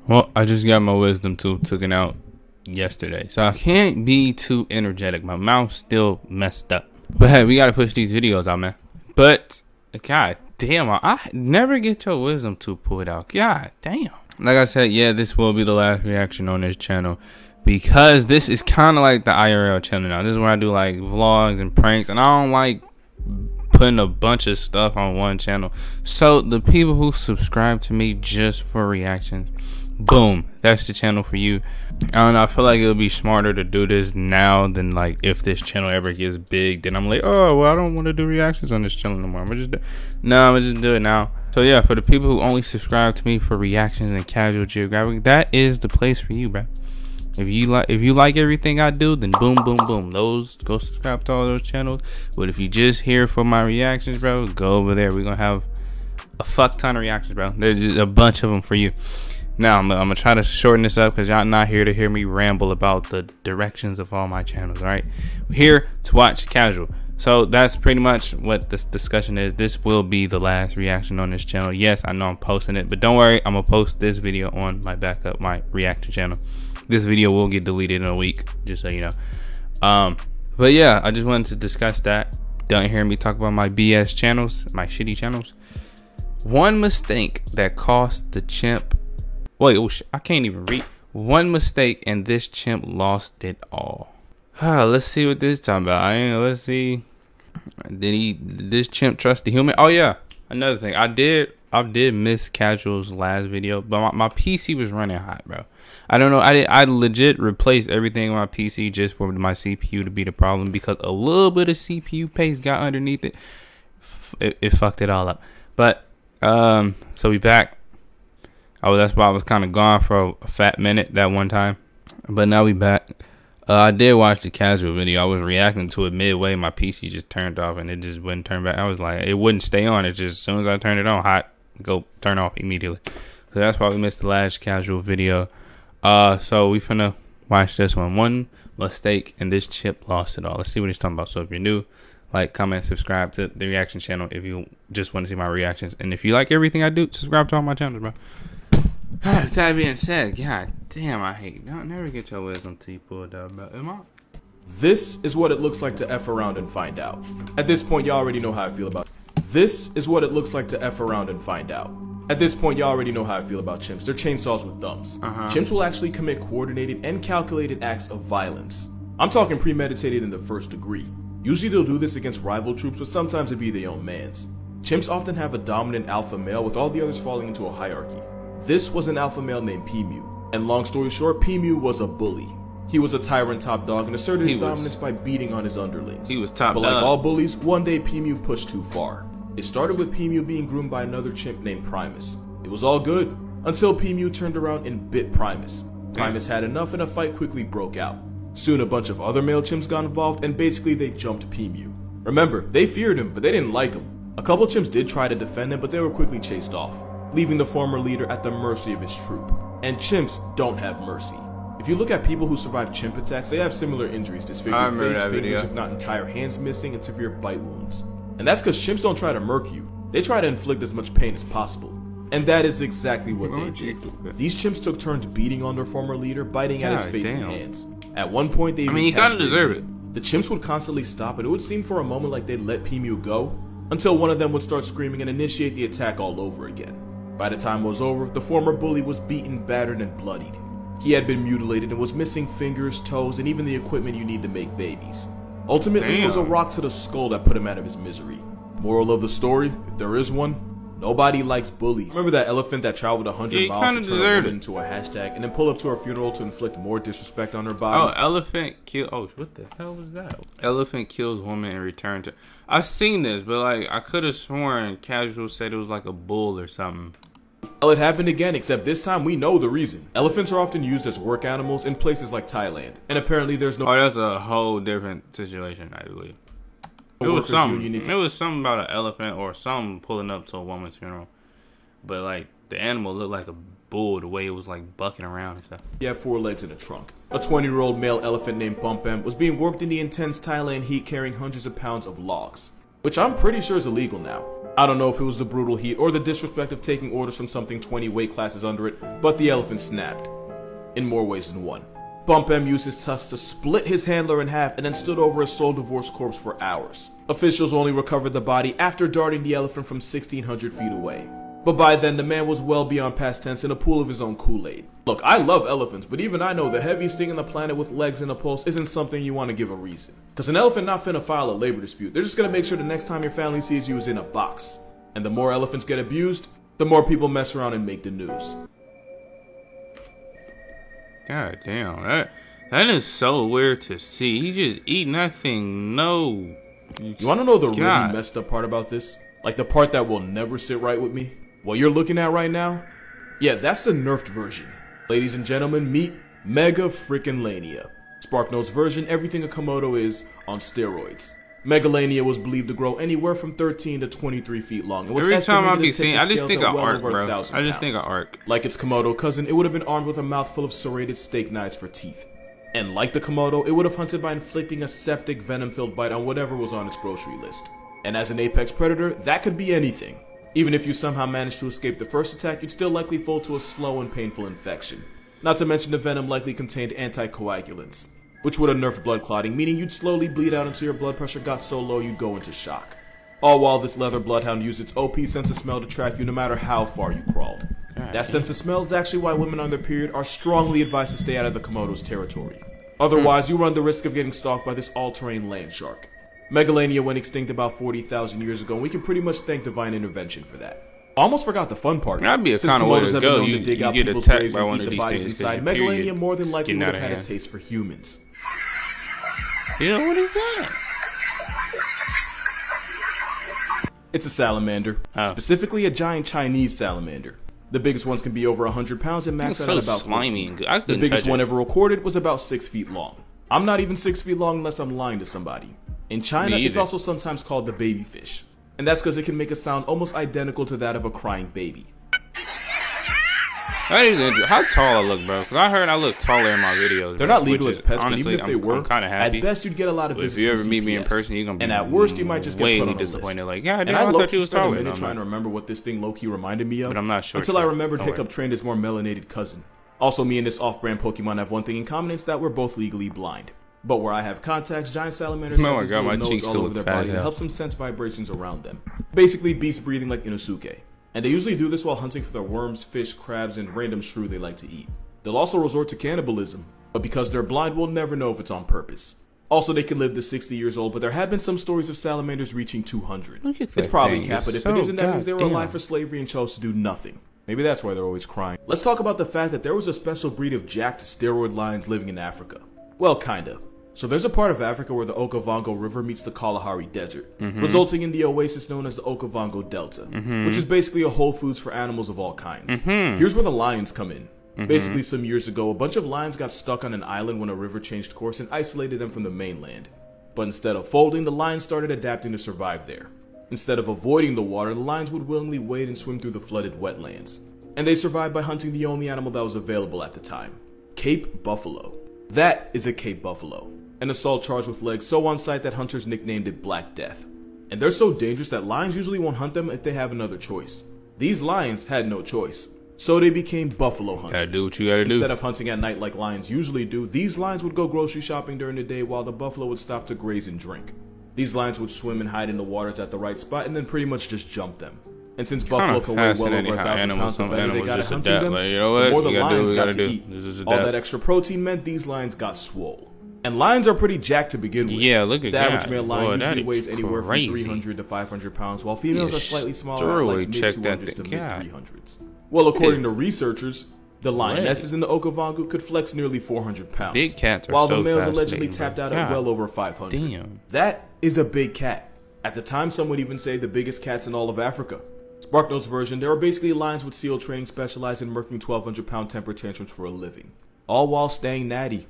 Well, I just got my wisdom tooth taken out yesterday, so I can't be too energetic. My mouth's still messed up. But hey, we gotta push these videos out, man. But god damn, I never get your wisdom tooth pulled out. God damn. Like I said, yeah, this will be the last reaction on this channel, because this is kind of like the IRL channel now. This is where I do like vlogs and pranks, and I don't like putting a bunch of stuff on one channel. So the people who subscribe to me just for reactions, boom, that's the channel for you. I don't know, I feel like it would be smarter to do this now than like if this channel ever gets big, then I'm like, oh well, I don't want to do reactions on this channel no more. I'm gonna just do it now. So yeah, for the people who only subscribe to me for reactions and casual geographic, that is the place for you, bro. If you like everything I do, then boom, boom, boom. Those, go subscribe to all those channels. But if you just here for my reactions, bro, go over there. We're gonna have a fuck ton of reactions, bro. There's just a bunch of them for you. Now I'm gonna try to shorten this up because y'all not here to hear me ramble about the directions of all my channels. All right, we're here to watch casual. So that's pretty much what this discussion is. This will be the last reaction on this channel. Yes, I know I'm posting it, but don't worry, I'm gonna post this video on my backup, my reaction channel. This video will get deleted in a week, just so you know. But yeah, I just wanted to discuss that. Don't hear me talk about my BS channels, my shitty channels. One mistake that cost the chimp. Wait, oh shit, I can't even read. One mistake and this chimp lost it all. Let's see what this is talking about. Let's see. Did this chimp trust the human? Oh yeah, another thing. I did miss Casual's last video, but my PC was running hot, bro. I don't know. I legit replaced everything on my PC just for my CPU to be the problem, because a little bit of CPU paste got underneath it. It fucked it all up. But so we back. Oh, that's why I was kind of gone for a fat minute that one time. But now we back. I did watch the Casual video. I was reacting to it midway. My PC just turned off and it just wouldn't turn back. I was like, it wouldn't stay on. It just, as soon as I turned it on, hot, go turn off immediately. So that's why we missed the last Casual video. So we finna watch this one. One mistake and this chip lost it all. Let's see what he's talking about. So if you're new, like, comment, subscribe to the reaction channel if you just want to see my reactions. And if you like everything I do, subscribe to all my channels, bro. That being said, god damn, I hate. Don't never get your wisdom teeth pulled out, bro. Am I? This is what it looks like to F around and find out. At this point, y'all already know how I feel about it. This is what it looks like to F around and find out. At this point, y'all already know how I feel about chimps. They're chainsaws with thumbs. Chimps will actually commit coordinated and calculated acts of violence. I'm talking premeditated in the first degree. Usually they'll do this against rival troops, but sometimes it'd be their own mans. Chimps often have a dominant alpha male, with all the others falling into a hierarchy. This was an alpha male named P-Mew, and long story short, P-Mew was a bully. He was a tyrant top dog and asserted his dominance by beating on his underlings. He was top dog. But like all bullies, one day P-Mew pushed too far. It started with P-Mew being groomed by another chimp named Primus. It was all good, until P-Mew turned around and bit Primus. Primus had enough and a fight quickly broke out. Soon a bunch of other male chimps got involved and basically they jumped P-Mew. Remember, they feared him, but they didn't like him. A couple chimps did try to defend him, but they were quickly chased off, leaving the former leader at the mercy of his troop. And chimps don't have mercy. If you look at people who survive chimp attacks, they have similar injuries: disfigured face, fingers, if not entire hands missing, and severe bite wounds. And that's because chimps don't try to murk you. They try to inflict as much pain as possible. And that is exactly what they did. These chimps took turns beating on their former leader, biting at his face and hands. At one point, they even you kind of deserve it. The chimps would constantly stop, and it would seem for a moment like they'd let P-Mew go, until one of them would start screaming and initiate the attack all over again. By the time it was over, the former bully was beaten, battered, and bloodied. He had been mutilated and was missing fingers, toes, and even the equipment you need to make babies. Ultimately, it was a rock to the skull that put him out of his misery. Moral of the story, if there is one, nobody likes bullies. Remember that elephant that traveled 100 miles to turn a woman into a hashtag and then pull up to her funeral to inflict more disrespect on her body? Oh, elephant kill. Oh, what the hell was that? Elephant kills woman and return to. I've seen this, but like I could have sworn Casual said it was like a bull or something. Well, it happened again, except this time we know the reason. Elephants are often used as work animals in places like Thailand, and apparently there's no— Oh, that's a whole different situation, I believe. It was something about an elephant or something pulling up to a woman's funeral. But like the animal looked like a bull, the way it was like bucking around and stuff. He had 4 legs and a trunk. A 20-year-old male elephant named Bumpem was being worked in the intense Thailand heat carrying hundreds of pounds of logs. which I'm pretty sure is illegal now. I don't know if it was the brutal heat or the disrespect of taking orders from something 20 weight classes under it, but the elephant snapped. In more ways than one. Bump M used his tusks to split his handler in half and then stood over his soul divorced corpse for hours. Officials only recovered the body after darting the elephant from 1,600 feet away. But by then, the man was well beyond past tense in a pool of his own Kool-Aid. Look, I love elephants, but even I know the heaviest thing on the planet with legs and a pulse isn't something you want to give a reason. Cause an elephant not finna file a labor dispute, they're just gonna make sure the next time your family sees you is in a box. And the more elephants get abused, the more people mess around and make the news. God damn, that is so weird to see. He just eating that thing, no. You wanna know the really messed up part about this? Like the part that will never sit right with me? What you're looking at right now? Yeah, that's the nerfed version. Ladies and gentlemen, meet Mega Frickin' Lania. SparkNote's version, everything a Komodo is, on steroids. Megalania was believed to grow anywhere from 13 to 23 feet long. And was every time I be seeing, I just think of well Ark, bro. I just think of Ark. Like its Komodo cousin, it would have been armed with a mouthful of serrated steak knives for teeth. And like the Komodo, it would have hunted by inflicting a septic, venom-filled bite on whatever was on its grocery list. And as an apex predator, that could be anything. Even if you somehow managed to escape the first attack, you'd still likely fall to a slow and painful infection. Not to mention the venom likely contained anticoagulants, which would have nerfed blood clotting, meaning you'd slowly bleed out until your blood pressure got so low you'd go into shock. All while this leather bloodhound used its OP sense of smell to track you no matter how far you crawled. That sense of smell is actually why women on their period are strongly advised to stay out of the Komodo's territory. Otherwise, you run the risk of getting stalked by this all-terrain land shark. Megalania went extinct about 40,000 years ago, and we can pretty much thank divine intervention for that. Almost forgot the fun part. That'd be a kind of way to go. You get attacked by one of these things inside. Megalania more than likely would have had a taste for humans. Yeah, what is that? It's a salamander. Specifically a giant Chinese salamander. The biggest ones can be over 100 pounds and max out at about slimy and good. The biggest one ever recorded was about 6 feet long. I'm not even 6 feet long unless I'm lying to somebody. In China, it's also sometimes called the baby fish. And that's because it can make a sound almost identical to that of a crying baby. That is interesting. How tall I look, bro? Because I heard I look taller in my videos. They're not legal as pets, honestly, but even if they were, kind of happy. at best you'd get a lot of visits. If you ever meet me in person, you're gonna be and at worst you might just get put on a disappointed. list. Like, yeah, and I thought you was taller. I'm trying to remember what this thing low-key reminded me of, but I'm not sure. Until I remembered Hiccup trained his more melanated cousin. Also, me and this off-brand Pokemon have one thing in common: it's that we're both legally blind. But where I have contacts, giant salamanders have these little nodes all over their body that helps them sense vibrations around them. Basically, beast breathing like Inosuke. And they usually do this while hunting for their worms, fish, crabs, and random shrew they like to eat. They'll also resort to cannibalism, but because they're blind, we'll never know if it's on purpose. Also, they can live to 60 years old, but there have been some stories of salamanders reaching 200. It's probably capped, but if it isn't, that means they were alive for slavery and chose to do nothing. Maybe that's why they're always crying. Let's talk about the fact that there was a special breed of jacked steroid lions living in Africa. Well, kinda. So there's a part of Africa where the Okavango River meets the Kalahari Desert, resulting in the oasis known as the Okavango Delta, which is basically a Whole Foods for animals of all kinds. Here's where the lions come in. Basically, some years ago, a bunch of lions got stuck on an island when a river changed course and isolated them from the mainland. But instead of folding, the lions started adapting to survive there. Instead of avoiding the water, the lions would willingly wade and swim through the flooded wetlands. And they survived by hunting the only animal that was available at the time: Cape buffalo. That is a Cape buffalo, an assault charged with legs so on sight that hunters nicknamed it Black Death. And they're so dangerous that lions usually won't hunt them if they have another choice. These lions had no choice, so they became buffalo hunters. Gotta do what you gotta do. Instead of hunting at night like lions usually do, these lions would go grocery shopping during the day while the buffalo would stop to graze and drink. These lions would swim and hide in the waters at the right spot and then pretty much just jump them. And since buffalo can weigh well over 1,000 pounds, the better they got at hunting them, the more the lions got to eat. All that extra protein meant these lions got swole. And lions are pretty jacked to begin with. Yeah, look at that. The average male lion usually weighs anywhere from 300 to 500 pounds, while females are slightly smaller, like mid-200s to mid-300s. Well, according to researchers, the lionesses in the Okavango could flex nearly 400 pounds, big cats are while the males allegedly tapped out at well over 500. Damn. That is a big cat. At the time, some would even say the biggest cats in all of Africa. SparkNote's version, there are basically lions with SEAL training specialized in murking 1,200-pound temper tantrums for a living, all while staying natty.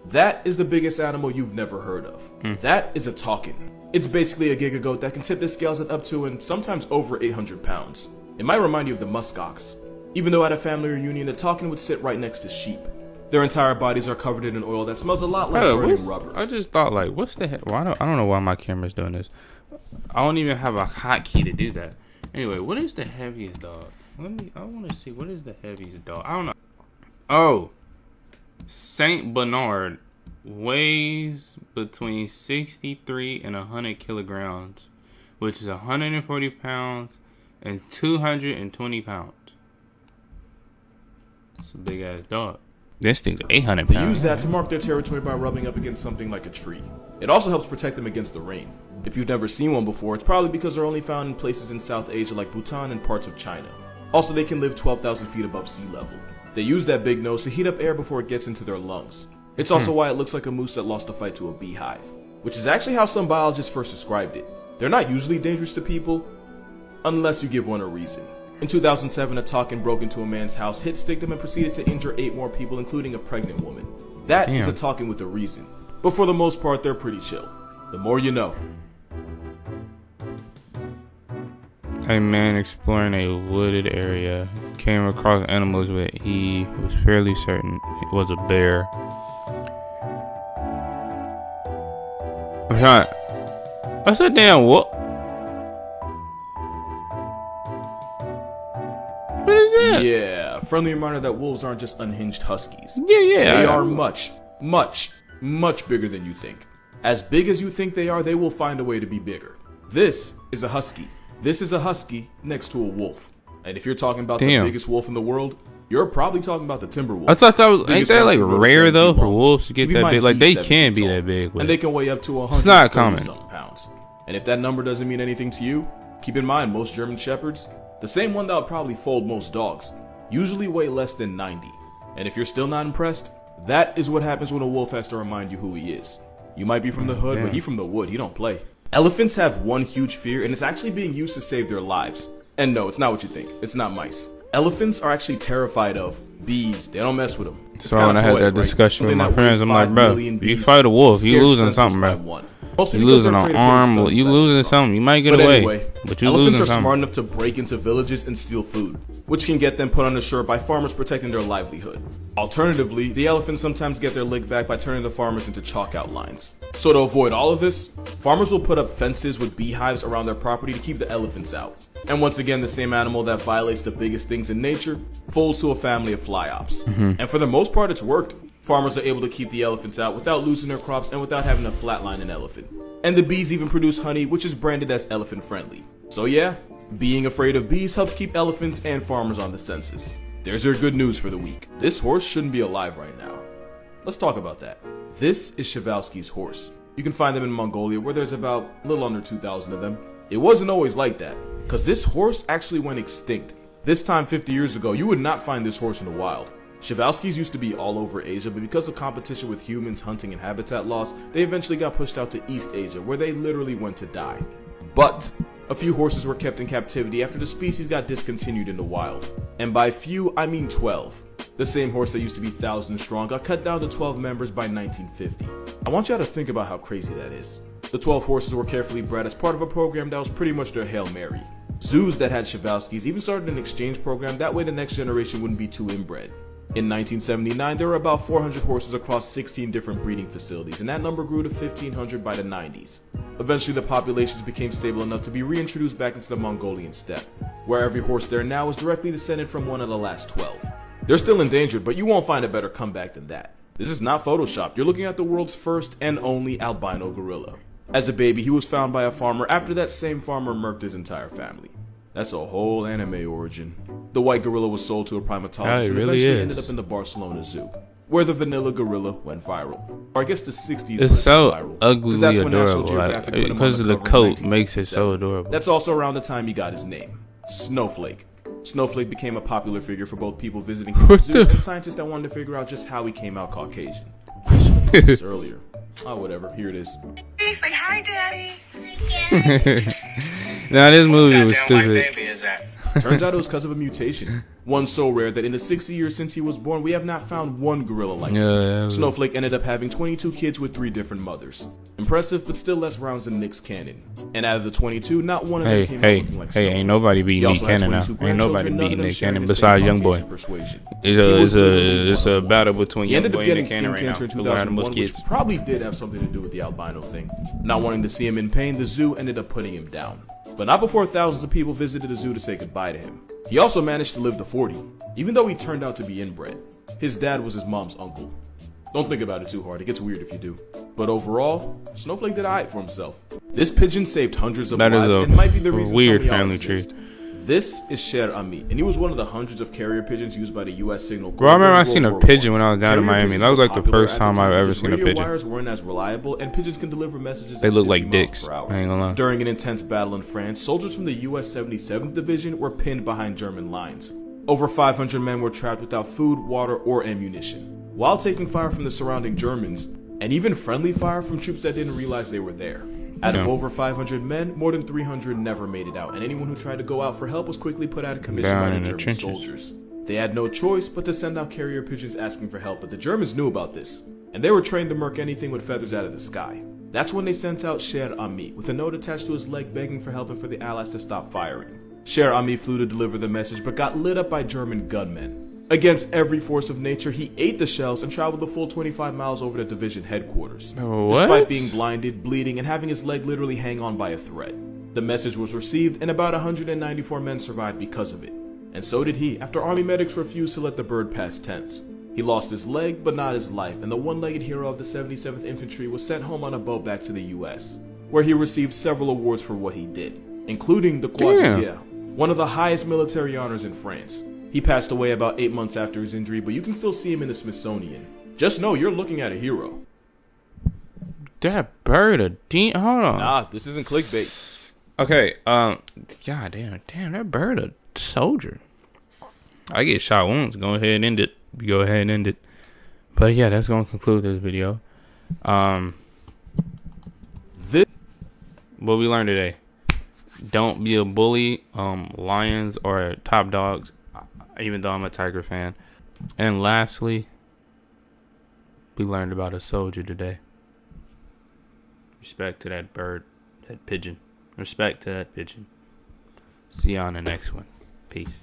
That is the biggest animal you've never heard of. That is a takin. It's basically a giga goat that can tip the scales at up to and sometimes over 800 pounds. It might remind you of the muskox. Even though at a family reunion, the takin would sit right next to sheep. Their entire bodies are covered in an oil that smells a lot like burning rubber. I just thought, like, what's the heck? Well, I don't know why my camera's doing this. I don't even have a hotkey to do that. Anyway, what is the heaviest dog? I want to see, what is the heaviest dog? I don't know. Oh, Saint Bernard weighs between 63 and 100 kilograms, which is 140 pounds and 220 pounds. It's a big ass dog. This thing's 800 pounds. They use that to mark their territory by rubbing up against something like a tree. It also helps protect them against the rain. If you've never seen one before, it's probably because they're only found in places in South Asia like Bhutan and parts of China. Also, they can live 12,000 feet above sea level. They use that big nose to heat up air before it gets into their lungs. It's also why it looks like a moose that lost a fight to a beehive, which is actually how some biologists first described it. They're not usually dangerous to people, unless you give one a reason. In 2007, a Takin broke into a man's house, hit, sticked him, and proceeded to injure 8 more people, including a pregnant woman. That is a Takin with a reason. But for the most part, they're pretty chill. The more you know. A man exploring a wooded area came across animals that he was fairly certain it was a bear. What's that damn what? What is that? Yeah, friendly reminder that wolves aren't just unhinged huskies. Yeah. They are much, much, much bigger than you think. As big as you think they are, they will find a way to be bigger. This is a husky. This is a husky next to a wolf. And if you're talking about the biggest wolf in the world, you're probably talking about the timber wolf. I thought that was, ain't that like rare though for wolves to get that big? Like they can be that big. And they can weigh up to 100 it's not common. Something pounds. And if that number doesn't mean anything to you, keep in mind most German shepherds, the same one that would probably fold most dogs, usually weigh less than 90. And if you're still not impressed, that is what happens when a wolf has to remind you who he is. You might be from the hood, but he from the wood. He don't play. Elephants have one huge fear, and it's actually being used to save their lives. And no, it's not what you think. It's not mice. Elephants are actually terrified of bees. They don't mess with them. So when I had that discussion with my friends, I'm like, bro, you fight a wolf, you losing something, bro. You losing an arm, you losing something. You might get away, but you losing something. Elephants are smart enough to break into villages and steal food, which can get them put uninsured by farmers protecting their livelihood. Alternatively, the elephants sometimes get their lick back by turning the farmers into chalk outlines. So to avoid all of this, farmers will put up fences with beehives around their property to keep the elephants out. And once again, the same animal that violates the biggest things in nature folds to a family of fly-ops. And for the most part, it's worked. Farmers are able to keep the elephants out without losing their crops and without having to flatline an elephant. And the bees even produce honey, which is branded as elephant friendly. So yeah, being afraid of bees helps keep elephants and farmers on the census. There's your good news for the week. This horse shouldn't be alive right now. Let's talk about that. This is Przewalski's horse. You can find them in Mongolia, where there's about a little under 2,000 of them. It wasn't always like that, because this horse actually went extinct. This time 50 years ago, you would not find this horse in the wild. Przewalski's used to be all over Asia, but because of competition with humans, hunting, and habitat loss, they eventually got pushed out to East Asia, where they literally went to die. But a few horses were kept in captivity after the species got discontinued in the wild. And by few, I mean 12. The same horse that used to be thousands strong got cut down to 12 members by 1950. I want y'all to think about how crazy that is. The 12 horses were carefully bred as part of a program that was pretty much their Hail Mary. Zoos that had Przewalski's even started an exchange program, that way the next generation wouldn't be too inbred. In 1979, there were about 400 horses across 16 different breeding facilities, and that number grew to 1,500 by the 90s. Eventually, the populations became stable enough to be reintroduced back into the Mongolian steppe, where every horse there now is directly descended from one of the last 12. They're still endangered, but you won't find a better comeback than that. This is not photoshopped. You're looking at the world's first and only albino gorilla. As a baby, he was found by a farmer after that same farmer murked his entire family. That's a whole anime origin. The white gorilla was sold to a primatologist and eventually ended up in the Barcelona Zoo, where the vanilla gorilla went viral. Or I guess the 60s it's so viral, ugly adorable, Geographic because of the coat makes it so adorable. That's also around the time he got his name, Snowflake. Snowflake became a popular figure for both people visiting the zoo and scientists that wanted to figure out just how he came out Caucasian. I should have known this earlier. Oh, whatever. Here it is. Hey, say hi, Daddy. Now this movie was stupid. Baby is that? Turns out it was because of a mutation. One so rare that in the 60 years since he was born, we have not found one gorilla like him. Snowflake ended up having 22 kids with 3 different mothers. Impressive, but still less rounds than Nick's Cannon. And out of the 22, not one of them came out looking like Snowflake. Ain't nobody beating Nick Cannon now. Ain't nobody beating Nick Cannon besides Young Boy. It's a battle between Young Boy and Nick Cannon right now. In 2001, which probably did have something to do with the albino thing. Not wanting to see him in pain, the zoo ended up putting him down. But not before thousands of people visited the zoo to say goodbye to him. He also managed to live to 40, even though he turned out to be inbred. His dad was his mom's uncle. Don't think about it too hard, it gets weird if you do. But overall, Snowflake did alright for himself. This pigeon saved hundreds of lives and might be the reason weird some of y'all family exist. tree. This is Sher Ami, and he was one of the hundreds of carrier pigeons used by the U.S. Signal Corps. Bro, I remember I seen a pigeon when I was down in Miami. That was like the first time I've ever seen a pigeon. Radio wires weren't as reliable, and pigeons can deliver messages. They look like dicks. I ain't gonna lie. During an intense battle in France, soldiers from the U.S. 77th Division were pinned behind German lines. Over 500 men were trapped without food, water, or ammunition, while taking fire from the surrounding Germans, and even friendly fire from troops that didn't realize they were there. Out of over 500 men, more than 300 never made it out, and anyone who tried to go out for help was quickly put out of commission by the German soldiers. They had no choice but to send out carrier pigeons asking for help, but the Germans knew about this, and they were trained to murk anything with feathers out of the sky. That's when they sent out Sher Ami, with a note attached to his leg begging for help and for the Allies to stop firing. Sher Ami flew to deliver the message, but got lit up by German gunmen. Against every force of nature, he ate the shells and traveled the full 25 miles over to division headquarters. Despite being blinded, bleeding, and having his leg literally hang on by a thread. The message was received, and about 194 men survived because of it. And so did he, after army medics refused to let the bird pass tense. He lost his leg, but not his life, and the one-legged hero of the 77th Infantry was sent home on a boat back to the US, where he received several awards for what he did, including the Croix de Guerre, one of the highest military honors in France. He passed away about 8 months after his injury, but you can still see him in the Smithsonian. Just know you're looking at a hero. That bird hold on. Nah, this isn't clickbait. Okay, god damn, that bird a soldier. I get shot once, go ahead and end it. Go ahead and end it. But yeah, that's gonna conclude this video. What we learned today. Don't be a bully, lions or top dogs. Even though I'm a Tiger fan. And lastly, we learned about a soldier today. Respect to that bird, that pigeon. Respect to that pigeon. See you on the next one. Peace.